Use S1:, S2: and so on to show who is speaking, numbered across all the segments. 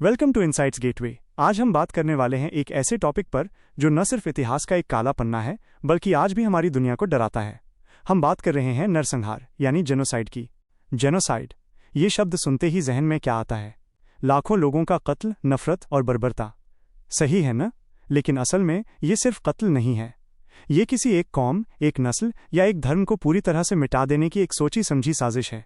S1: Welcome to insights gateway. आज हम बात करने वाले हैं एक ऐसे टॉपिक पर जो न सिर्फ इतिहास का एक काला पन्ना है बल्कि आज भी हमारी दुनिया को डराता है। हम बात कर रहे हैं नरसंहार यानी जेनोसाइड की। जेनोसाइड, ये शब्द सुनते ही जहन में क्या आता है? लाखों लोगों का कत्ल, नफरत और बर्बरता। सही है न? लेकिन असल में ये सिर्फ कत्ल नहीं है। ये किसी एक कौम, एक नस्ल या एक धर्म को पूरी तरह से मिटा देने की एक सोची समझी साजिश है।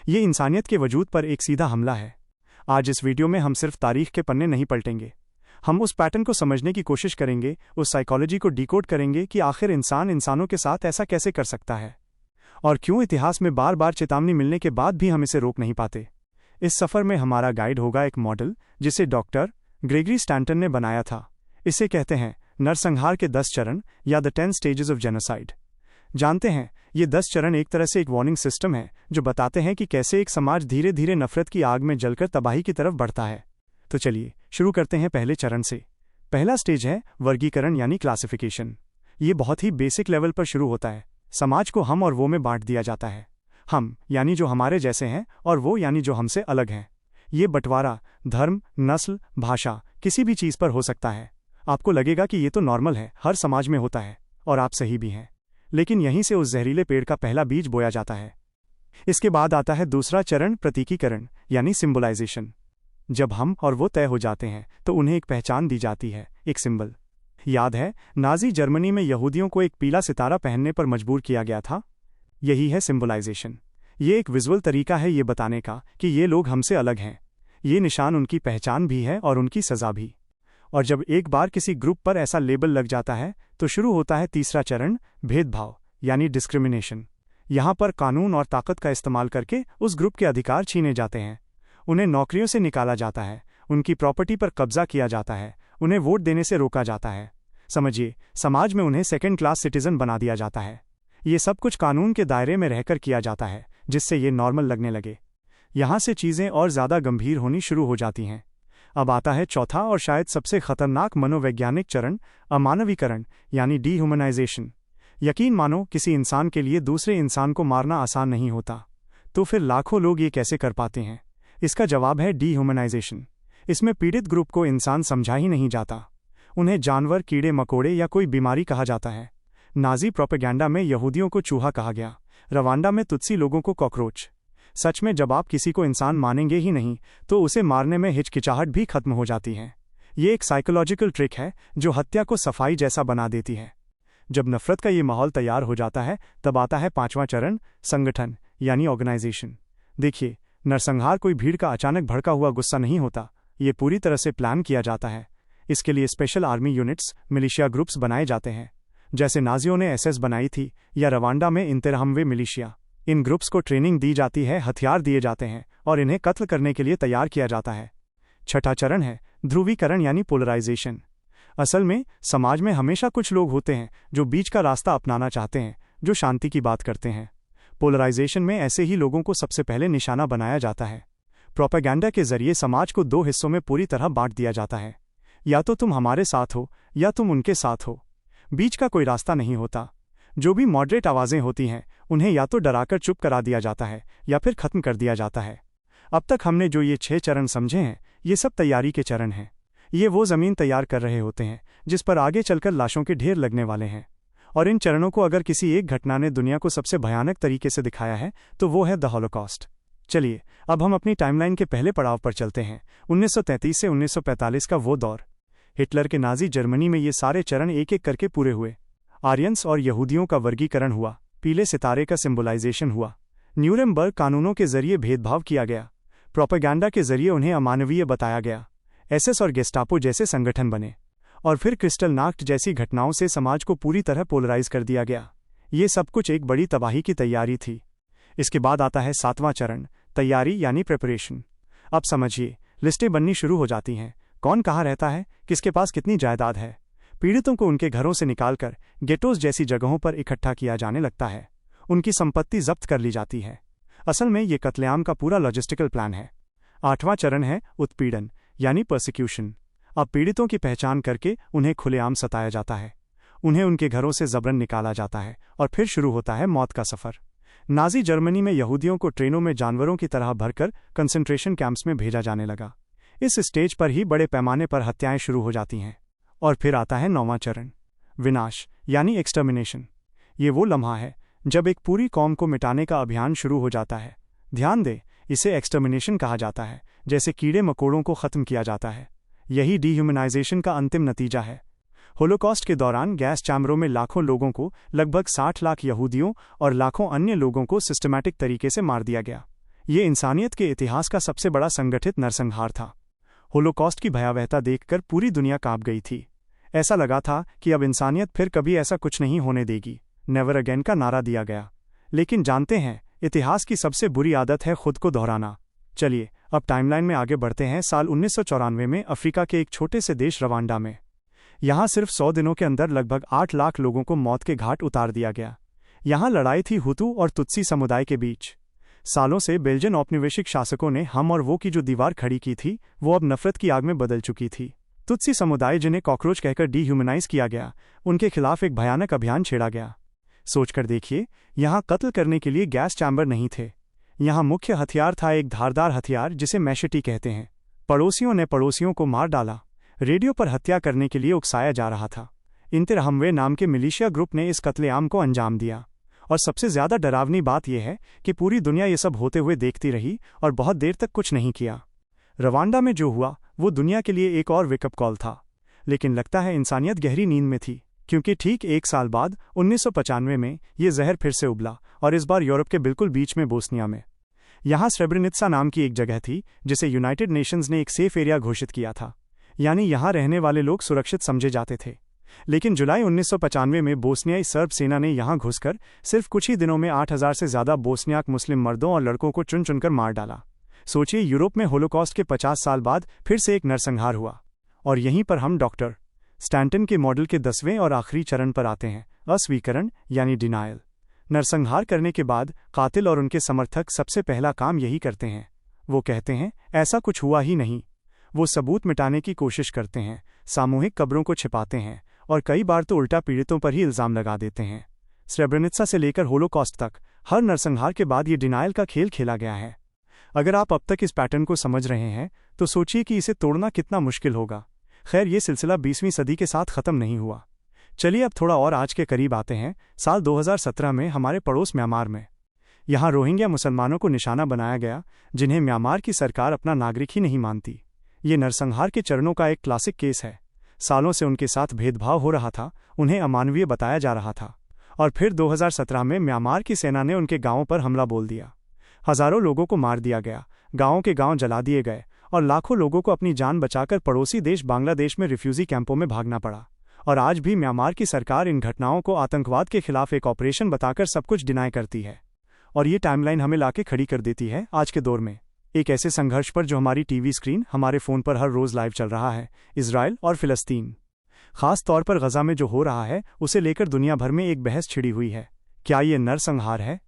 S1: ये इंसानियत के वजूद पर एक सीधा हमला है। आज इस वीडियो में हम सिर्फ तारीख के पन्ने नहीं पलटेंगे। हम उस पैटर्न को समझने की कोशिश करेंगे, उस साइकोलॉजी को डिकोड करेंगे कि आखिर इंसान इंसानों के साथ ऐसा कैसे कर सकता है और क्यों इतिहास में बार बार चेतावनी मिलने के बाद भी हम इसे रोक नहीं पाते। इस सफर में हमारा गाइड होगा एक मॉडल जिसे डॉक्टर ग्रेगरी स्टैंटन ने बनाया था। इसे कहते हैं नरसंहार के 10 चरण या द 10 स्टेजेस ऑफ जेनोसाइड। जानते हैं, ये 10 चरण एक तरह से एक वार्निंग सिस्टम है जो बताते हैं कि कैसे एक समाज धीरे धीरे नफरत की आग में जलकर तबाही की तरफ बढ़ता है। तो चलिए शुरू करते हैं पहले चरण से। पहला स्टेज है वर्गीकरण यानी क्लासिफिकेशन। ये बहुत ही बेसिक लेवल पर शुरू होता है। समाज को हम और वो में बांट दिया जाता है। हम यानी जो हमारे जैसे हैं और वो यानी जो हमसे अलग हैं। ये बंटवारा धर्म, नस्ल, भाषा, किसी भी चीज़ पर हो सकता है। आपको लगेगा कि ये तो नॉर्मल है, हर समाज में होता है, और आप सही भी हैं। लेकिन यहीं से उस जहरीले पेड़ का पहला बीज बोया जाता है। इसके बाद आता है दूसरा चरण प्रतीकीकरण यानी सिंबलाइजेशन। जब हम और वो तय हो जाते हैं तो उन्हें एक पहचान दी जाती है, एक सिंबल। याद है, नाजी जर्मनी में यहूदियों को एक पीला सितारा पहनने पर मजबूर किया गया था। यही है सिंबलाइजेशन। ये एक विजुअल तरीका है ये बताने का कि ये लोग हमसे अलग हैं। ये निशान उनकी पहचान भी है और उनकी सज़ा भी। और जब एक बार किसी ग्रुप पर ऐसा लेबल लग जाता है तो शुरू होता है तीसरा चरण, भेदभाव यानी डिस्क्रिमिनेशन। यहाँ पर कानून और ताकत का इस्तेमाल करके उस ग्रुप के अधिकार छीने जाते हैं। उन्हें नौकरियों से निकाला जाता है, उनकी प्रॉपर्टी पर कब्जा किया जाता है, उन्हें वोट देने से रोका जाता है। समझिए, समाज में उन्हें सेकेंड क्लास सिटीजन बना दिया जाता है। ये सब कुछ कानून के दायरे में रहकर किया जाता है, जिससे ये नॉर्मल लगने लगे। यहाँ से चीज़ें और ज़्यादा गंभीर होनी शुरू हो जाती हैं। अब आता है चौथा और शायद सबसे खतरनाक मनोवैज्ञानिक चरण, अमानवीकरण यानी डीह्यूमनाइजेशन। यकीन मानो, किसी इंसान के लिए दूसरे इंसान को मारना आसान नहीं होता। तो फिर लाखों लोग ये कैसे कर पाते हैं? इसका जवाब है डीह्यूमनाइजेशन। इसमें पीड़ित ग्रुप को इंसान समझा ही नहीं जाता। उन्हें जानवर, कीड़े मकोड़े या कोई बीमारी कहा जाता है। नाजी प्रोपेगेंडा में यहूदियों को चूहा कहा गया, रवांडा में तुत्सी लोगों को कॉकरोच। सच में जब आप किसी को इंसान मानेंगे ही नहीं तो उसे मारने में हिचकिचाहट भी खत्म हो जाती है। ये एक साइकोलॉजिकल ट्रिक है जो हत्या को सफाई जैसा बना देती है। जब नफरत का ये माहौल तैयार हो जाता है तब आता है पांचवा चरण, संगठन यानी ऑर्गेनाइजेशन। देखिए, नरसंहार कोई भीड़ का अचानक भड़का हुआ गुस्सा नहीं होता। ये पूरी तरह से प्लान किया जाता है। इसके लिए special army units, militia groups बनाए जाते हैं, जैसे नाजियों ने एसएस बनाई थी या रवांडा में इंतरहमवे मिलिशिया। इन ग्रुप्स को ट्रेनिंग दी जाती है, हथियार दिए जाते हैं और इन्हें कत्ल करने के लिए तैयार किया जाता है। छठा चरण है ध्रुवीकरण यानी पोलराइजेशन। असल में समाज में हमेशा कुछ लोग होते हैं जो बीच का रास्ता अपनाना चाहते हैं, जो शांति की बात करते हैं। पोलराइजेशन में ऐसे ही लोगों को सबसे पहले निशाना बनाया जाता है। प्रोपेगेंडा के जरिए समाज को 2 हिस्सों में पूरी तरह बांट दिया जाता है। या तो तुम हमारे साथ हो या तुम उनके साथ हो। बीच का कोई रास्ता नहीं होता। जो भी मॉडरेट आवाज़ें होती हैं उन्हें या तो डराकर चुप करा दिया जाता है या फिर खत्म कर दिया जाता है। अब तक हमने जो ये 6 चरण समझे हैं, ये सब तैयारी के चरण हैं। ये वो ज़मीन तैयार कर रहे होते हैं जिस पर आगे चलकर लाशों के ढेर लगने वाले हैं। और इन चरणों को अगर किसी एक घटना ने दुनिया को सबसे भयानक तरीके से दिखाया है तो वो है द हॉलोकॉस्ट। चलिए अब हम अपनी टाइमलाइन के पहले पड़ाव पर चलते हैं, 1933 से 1945 का वो दौर। हिटलर के नाजी जर्मनी में ये सारे चरण एक एक करके पूरे हुए। आर्यंस और यहूदियों का वर्गीकरण हुआ, पीले सितारे का सिंबलाइजेशन हुआ, न्यूरेमबर्ग कानूनों के जरिए भेदभाव किया गया, प्रोपेगेंडा के जरिए उन्हें अमानवीय बताया गया, एसएस और गेस्टापो जैसे संगठन बने, और फिर क्रिस्टल नाक्ट जैसी घटनाओं से समाज को पूरी तरह पोलराइज कर दिया गया। ये सब कुछ एक बड़ी तबाही की तैयारी थी। इसके बाद आता है 7वां चरण, तैयारी यानी प्रिपरेशन। अब समझिए, लिस्टें बननी शुरू हो जाती हैं। कौन कहाँ रहता है, किसके पास कितनी जायदाद है। पीड़ितों को उनके घरों से निकालकर गेटोज जैसी जगहों पर इकट्ठा किया जाने लगता है। उनकी संपत्ति जब्त कर ली जाती है। असल में ये कत्लेआम का पूरा लॉजिस्टिकल प्लान है। 8वां चरण है उत्पीड़न यानी परसिक्यूशन। अब पीड़ितों की पहचान करके उन्हें खुलेआम सताया जाता है। उन्हें उनके घरों से जबरन निकाला जाता है और फिर शुरू होता है मौत का सफ़र। नाजी जर्मनी में यहूदियों को ट्रेनों में जानवरों की तरह भरकर कंसंट्रेशन कैंप्स में भेजा जाने लगा। इस स्टेज पर ही बड़े पैमाने पर हत्याएं शुरू हो जाती हैं। और फिर आता है 9वां चरण, विनाश यानी एक्सटर्मिनेशन। ये वो लम्हा है जब एक पूरी कौम को मिटाने का अभियान शुरू हो जाता है। ध्यान दे, इसे एक्सटर्मिनेशन कहा जाता है, जैसे कीड़े मकोड़ों को खत्म किया जाता है। यही डिह्यूमनाइजेशन का अंतिम नतीजा है। होलोकॉस्ट के दौरान गैस चैम्बरों में लाखों लोगों को, लगभग 60 लाख यहूदियों और लाखों अन्य लोगों को सिस्टमैटिक तरीके से मार दिया गया। ये इंसानियत के इतिहास का सबसे बड़ा संगठित नरसंहार था। होलोकॉस्ट की भयावहता देखकर पूरी दुनिया कांप गई थी। ऐसा लगा था कि अब इंसानियत फिर कभी ऐसा कुछ नहीं होने देगी। नेवर अगेन का नारा दिया गया। लेकिन जानते हैं, इतिहास की सबसे बुरी आदत है खुद को दोहराना। चलिए अब टाइमलाइन में आगे बढ़ते हैं। साल 1994 में अफ्रीका के एक छोटे से देश रवांडा में, यहाँ सिर्फ 100 दिनों के अंदर लगभग 8 लाख लोगों को मौत के घाट उतार दिया गया। यहाँ लड़ाई थी हुतू और तुत्सी समुदाय के बीच। सालों से बेल्जियन औपनिवेशिक शासकों ने हम और वो की जो दीवार खड़ी की थी, वो अब नफरत की आग में बदल चुकी थी। तुत्सी समुदाय, जिन्हें कॉकरोच कहकर डिह्यूमनाइज किया गया, उनके खिलाफ एक भयानक अभियान छेड़ा गया। सोचकर देखिए, यहाँ कत्ल करने के लिए गैस चैम्बर नहीं थे। यहाँ मुख्य हथियार था एक धारदार हथियार जिसे मैशेटी कहते हैं। पड़ोसियों ने पड़ोसियों को मार डाला। रेडियो पर हत्या करने के लिए उकसाया जा रहा था। इंतरहमवे नाम के मिलिशिया ग्रुप ने इस कत्लेआम को अंजाम दिया। और सबसे ज्यादा डरावनी बात यह है कि पूरी दुनिया ये सब होते हुए देखती रही और बहुत देर तक कुछ नहीं किया। रवांडा में जो हुआ वो दुनिया के लिए एक और वेकअप कॉल था। लेकिन लगता है इंसानियत गहरी नींद में थी, क्योंकि ठीक एक साल बाद 1995 में ये जहर फिर से उबला, और इस बार यूरोप के बिल्कुल बीच में, बोस्निया में। यहाँ स्रेब्रेनित्सा नाम की एक जगह थी जिसे यूनाइटेड नेशंस ने एक सेफ एरिया घोषित किया था, यानी यहाँ रहने वाले लोग सुरक्षित समझे जाते थे। लेकिन जुलाई 1995 में बोस्नियाई सर्ब सेना ने यहाँ घुसकर सिर्फ कुछ ही दिनों में 8000 से ज्यादा बोस्नियाक मुस्लिम मर्दों और लड़कों को चुन चुनकर मार डाला। सोचिए, यूरोप में होलोकॉस्ट के 50 साल बाद फिर से एक नरसंहार हुआ। और यहीं पर हम डॉक्टर स्टैंटन के मॉडल के 10वें और आखिरी चरण पर आते हैं, अस्वीकरण यानी डिनायल। नरसंहार करने के बाद कातिल और उनके समर्थक सबसे पहला काम यही करते हैं। वो कहते हैं ऐसा कुछ हुआ ही नहीं। वो सबूत मिटाने की कोशिश करते हैं, सामूहिक कब्रों को छिपाते हैं और कई बार तो उल्टा पीड़ितों पर ही इल्जाम लगा देते हैं। स्रेब्रेनित्सा से लेकर होलोकॉस्ट तक हर नरसंहार के बाद ये डिनायल का खेल खेला गया है। अगर आप अब तक इस पैटर्न को समझ रहे हैं तो सोचिए कि इसे तोड़ना कितना मुश्किल होगा। खैर, ये सिलसिला 20वीं सदी के साथ खत्म नहीं हुआ। चलिए अब थोड़ा और आज के करीब आते हैं। साल 2017 में हमारे पड़ोस म्यांमार में, यहाँ रोहिंग्या मुसलमानों को निशाना बनाया गया, जिन्हें म्यांमार की सरकार अपना नागरिक ही नहीं मानती। ये नरसंहार के चरणों का एक क्लासिक केस है। सालों से उनके साथ भेदभाव हो रहा था, उन्हें अमानवीय बताया जा रहा था, और फिर 2017 में म्यांमार की सेना ने उनके गांवों पर हमला बोल दिया। हजारों लोगों को मार दिया गया, गांवों के गांव जला दिए गए और लाखों लोगों को अपनी जान बचाकर पड़ोसी देश बांग्लादेश में रिफ्यूजी कैंपों में भागना पड़ा। और आज भी म्यांमार की सरकार इन घटनाओं को आतंकवाद के खिलाफ एक ऑपरेशन बताकर सब कुछ डिनाई करती है। और ये टाइमलाइन हमें लाके खड़ी कर देती है आज के दौर में, एक ऐसे संघर्ष पर जो हमारी टीवी स्क्रीन, हमारे फ़ोन पर हर रोज़ लाइव चल रहा है, इजराइल और फिलिस्तीन। खास तौर पर गजा में जो हो रहा है उसे लेकर दुनिया भर में एक बहस छिड़ी हुई है। क्या ये नरसंहार है?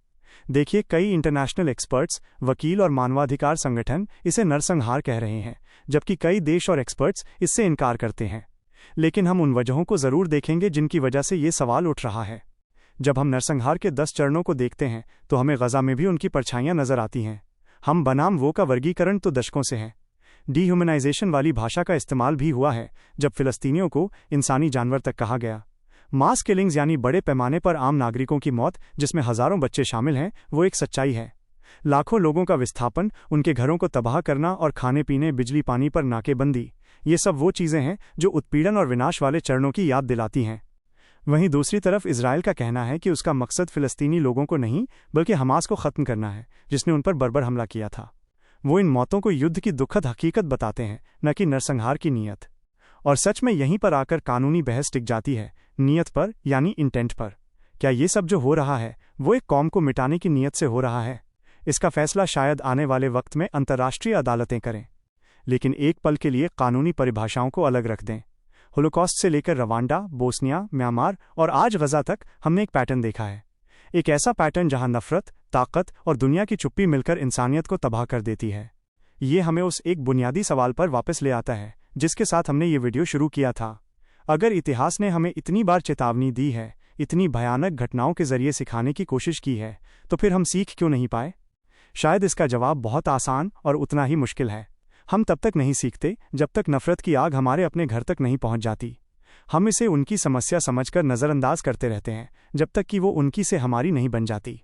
S1: देखिए, कई इंटरनेशनल एक्सपर्ट्स, वकील और मानवाधिकार संगठन इसे नरसंहार कह रहे हैं, जबकि कई देश और एक्सपर्ट्स इससे इनकार करते हैं। लेकिन हम उन वजहों को ज़रूर देखेंगे जिनकी वजह से ये सवाल उठ रहा है। जब हम नरसंहार के 10 चरणों को देखते हैं तो हमें गजा में भी उनकी परछाइयाँ नजर आती हैं। हम बनाम वो का वर्गीकरण तो दशकों से है। डिह्यूमनाइजेशन वाली भाषा का इस्तेमाल भी हुआ है जब फिलिस्तीनियों को इंसानी जानवर तक कहा गया। मास किलिंग्स यानी बड़े पैमाने पर आम नागरिकों की मौत, जिसमें हजारों बच्चे शामिल हैं, वो एक सच्चाई है। लाखों लोगों का विस्थापन, उनके घरों को तबाह करना और खाने पीने, बिजली पानी पर नाकेबंदी, ये सब वो चीज़ें हैं जो उत्पीड़न और विनाश वाले चरणों की याद दिलाती हैं। वहीं दूसरी तरफ इजराइल का कहना है कि उसका मकसद फिलिस्तीनी लोगों को नहीं बल्कि हमास को ख़त्म करना है, जिसने उन पर बर्बर हमला किया था। वो इन मौतों को युद्ध की दुखद हकीकत बताते हैं, न कि नरसंहार की नीयत। और सच में यहीं पर आकर कानूनी बहस टिक जाती है, नीयत पर यानी इंटेंट पर। क्या ये सब जो हो रहा है वो एक कौम को मिटाने की नीयत से हो रहा है? इसका फैसला शायद आने वाले वक्त में अंतर्राष्ट्रीय अदालतें करें। लेकिन एक पल के लिए कानूनी परिभाषाओं को अलग रख दें। होलोकॉस्ट से लेकर रवांडा, बोस्निया, म्यांमार और आज गजा तक हमने एक पैटर्न देखा है। एक ऐसा पैटर्न जहां नफरत, ताकत और दुनिया की चुप्पी मिलकर इंसानियत को तबाह कर देती है। ये हमें उस एक बुनियादी सवाल पर वापस ले आता है जिसके साथ हमने ये वीडियो शुरू किया था। अगर इतिहास ने हमें इतनी बार चेतावनी दी है, इतनी भयानक घटनाओं के जरिए सिखाने की कोशिश की है, तो फिर हम सीख क्यों नहीं पाए? शायद इसका जवाब बहुत आसान और उतना ही मुश्किल है। हम तब तक नहीं सीखते जब तक नफरत की आग हमारे अपने घर तक नहीं पहुंच जाती। हम इसे उनकी समस्या समझकर नज़रअंदाज करते रहते हैं जब तक कि वो उनकी से हमारी नहीं बन जाती।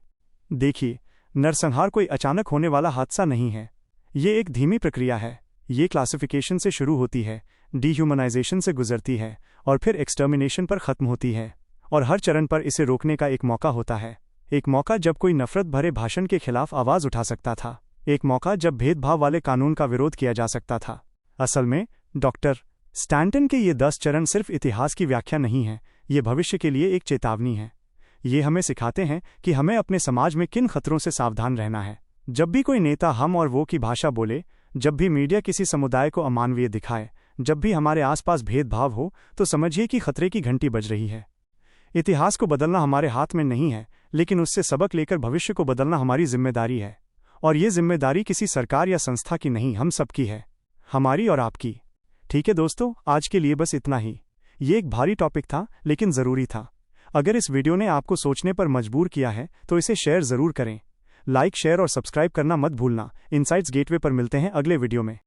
S1: देखिए, नरसंहार कोई अचानक होने वाला हादसा नहीं है। ये एक धीमी प्रक्रिया है। ये क्लासिफिकेशन से शुरू होती है, डिह्यूमनाइजेशन से गुजरती है और फिर एक्सटर्मिनेशन पर ख़त्म होती है। और हर चरण पर इसे रोकने का एक मौका होता है। एक मौका जब कोई नफरत भरे भाषण के खिलाफ आवाज़ उठा सकता था। एक मौका जब भेदभाव वाले कानून का विरोध किया जा सकता था। असल में डॉक्टर स्टैंटन के ये 10 चरण सिर्फ इतिहास की व्याख्या नहीं है, ये भविष्य के लिए एक चेतावनी है। ये हमें सिखाते हैं कि हमें अपने समाज में किन खतरों से सावधान रहना है। जब भी कोई नेता हम और वो की भाषा बोले, जब भी मीडिया किसी समुदाय को अमानवीय दिखाए, जब भी हमारे आसपास भेदभाव हो, तो समझिए कि खतरे की घंटी बज रही है। इतिहास को बदलना हमारे हाथ में नहीं है, लेकिन उससे सबक लेकर भविष्य को बदलना हमारी जिम्मेदारी है। और ये जिम्मेदारी किसी सरकार या संस्था की नहीं, हम सबकी है, हमारी और आपकी। ठीक है दोस्तों, आज के लिए बस इतना ही। ये एक भारी टॉपिक था, लेकिन ज़रूरी था। अगर इस वीडियो ने आपको सोचने पर मजबूर किया है तो इसे शेयर ज़रूर करें। लाइक, शेयर और सब्सक्राइब करना मत भूलना। इनसाइट्स गेटवे पर मिलते हैं अगले वीडियो में।